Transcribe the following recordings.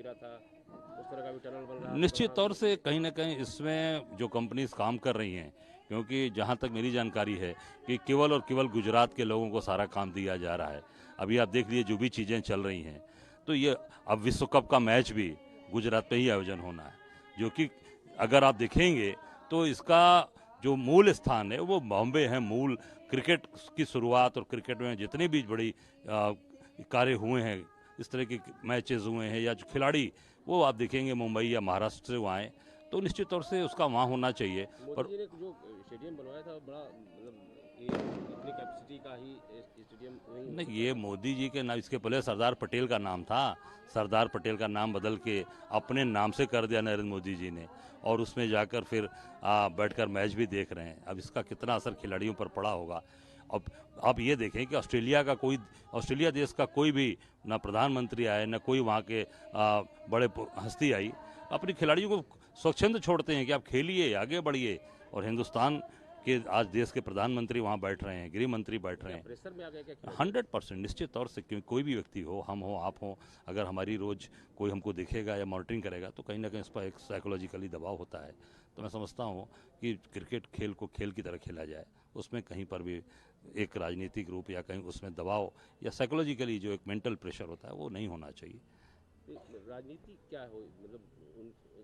गिरा था, उस तरह का भी टनल बन रहा है? निश्चित तौर से कहीं ना कहीं इसमें जो कंपनीज काम कर रही हैं, क्योंकि जहां तक मेरी जानकारी है कि केवल और केवल गुजरात के लोगों को सारा काम दिया जा रहा है। अभी आप देख लीजिए जो भी चीज़ें चल रही हैं, तो ये अब विश्व कप का मैच भी गुजरात पे ही आयोजन होना है, जो कि अगर आप देखेंगे तो इसका जो मूल स्थान है वो बॉम्बे है। मूल क्रिकेट की शुरुआत और क्रिकेट में जितने भी बड़ी कार्य हुए हैं, इस तरह के मैचेस हुए हैं या जो खिलाड़ी, वो आप देखेंगे मुंबई या महाराष्ट्र से वहाँ आए, तो निश्चित तौर से उसका वहाँ होना चाहिए। मोदी जी ने जो स्टेडियम बनवाया था बड़ा, मतलब ये इतनी कैपेसिटी का ही स्टेडियम नहीं, ये मोदी जी के नाम, इसके पहले सरदार पटेल का नाम था। सरदार पटेल का नाम बदल के अपने नाम से कर दिया नरेंद्र मोदी जी ने, और उसमें जाकर फिर बैठकर मैच भी देख रहे हैं। अब इसका कितना असर खिलाड़ियों पर पड़ा होगा। अब आप ये देखें कि ऑस्ट्रेलिया देश का कोई भी ना प्रधानमंत्री आए, ना कोई वहाँ के बड़े हस्ती आई, अपने खिलाड़ियों को स्वच्छंद छोड़ते हैं कि आप खेलिए, आगे बढ़िए। और हिंदुस्तान के आज देश के प्रधानमंत्री वहाँ बैठ रहे हैं, गृह मंत्री बैठ रहे हैं। प्रेशर में आ गया क्या? 100% निश्चित तौर से, क्योंकि कोई भी व्यक्ति हो, हम हो, आप हो, अगर हमारी रोज कोई हमको देखेगा या मॉनिटरिंग करेगा तो कहीं ना कहीं इस पर एक साइकोलॉजिकली दबाव होता है। तो मैं समझता हूँ कि क्रिकेट खेल को खेल की तरह खेला जाए, उसमें कहीं पर भी एक राजनीतिक रूप या कहीं उसमें दबाव या साइकोलॉजिकली जो एक मेंटल प्रेशर होता है वो नहीं होना चाहिए। राजनीति क्या हो, मतलब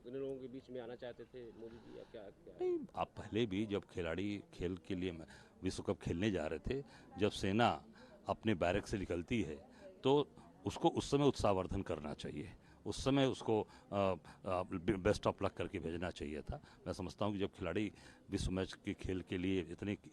उन लोगों के बीच में आना चाहते थे मोदी जी या क्या? नहीं, आप पहले भी जब खिलाड़ी खेल के लिए विश्व कप खेलने जा रहे थे, जब सेना अपने बैरक से निकलती है तो उसको उस समय उत्साहवर्धन करना चाहिए, उस समय उसको बेस्ट ऑफ लक करके भेजना चाहिए था। मैं समझता हूँ कि जब खिलाड़ी विश्व मैच के खेल के लिए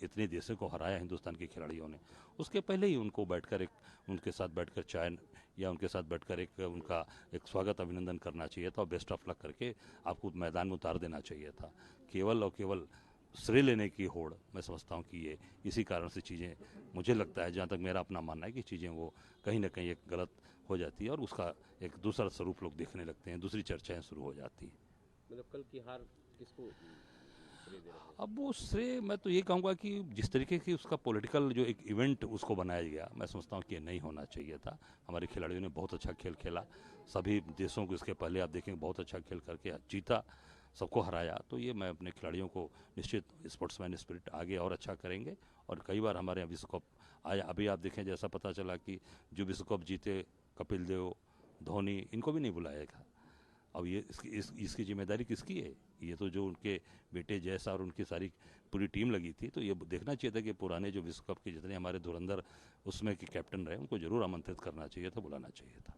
इतने देशों को हराया हिंदुस्तान के खिलाड़ियों ने, उसके पहले ही उनको बैठकर उनके साथ बैठकर चाय या उनके साथ बैठकर उनका एक स्वागत अभिनंदन करना चाहिए था और बेस्ट ऑफ लक करके आपको मैदान में उतार देना चाहिए था। केवल और केवल श्रेय लेने की होड़, मैं समझता हूँ कि ये इसी कारण से चीज़ें, मुझे लगता है, जहाँ तक मेरा अपना मानना है कि चीज़ें वो कहीं ना कहीं एक गलत हो जाती है और उसका एक दूसरा स्वरूप लोग देखने लगते हैं, दूसरी चर्चाएं शुरू हो जाती हैं। मतलब कल की हार किसको श्रेय दे रहे हैं? अब वो श्रेय मैं तो ये कहूँगा कि जिस तरीके की उसका पॉलिटिकल जो एक इवेंट उसको बनाया गया, मैं समझता हूँ कि ये नहीं होना चाहिए था। हमारे खिलाड़ियों ने बहुत अच्छा खेल खेला, सभी देशों को इसके पहले आप देखेंगे बहुत अच्छा खेल करके जीता, सबको हराया। तो ये मैं अपने खिलाड़ियों को निश्चित स्पोर्ट्समैन स्पिरिट आगे और अच्छा करेंगे। और कई बार हमारे यहाँ विश्व कप आया, अभी आप देखें जैसा पता चला कि जो विश्व कप जीते कपिल देव, धोनी, इनको भी नहीं बुलाया था। अब ये इसकी जिम्मेदारी किसकी है? ये तो जो उनके बेटे जैसा और उनकी सारी पूरी टीम लगी थी, तो ये देखना चाहिए था कि पुराने जो विश्व कप के जितने हमारे धुरंधर उसमें के कैप्टन रहे उनको जरूर आमंत्रित करना चाहिए था, बुलाना चाहिए था।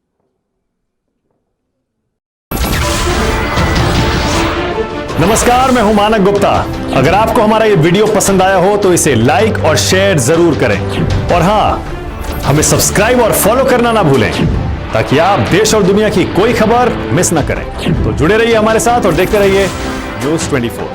नमस्कार, मैं हूं मानक गुप्ता। अगर आपको हमारा ये वीडियो पसंद आया हो तो इसे लाइक और शेयर जरूर करें, और हां, हमें सब्सक्राइब और फॉलो करना ना भूलें ताकि आप देश और दुनिया की कोई खबर मिस ना करें। तो जुड़े रहिए हमारे साथ और देखते रहिए न्यूज़ 24।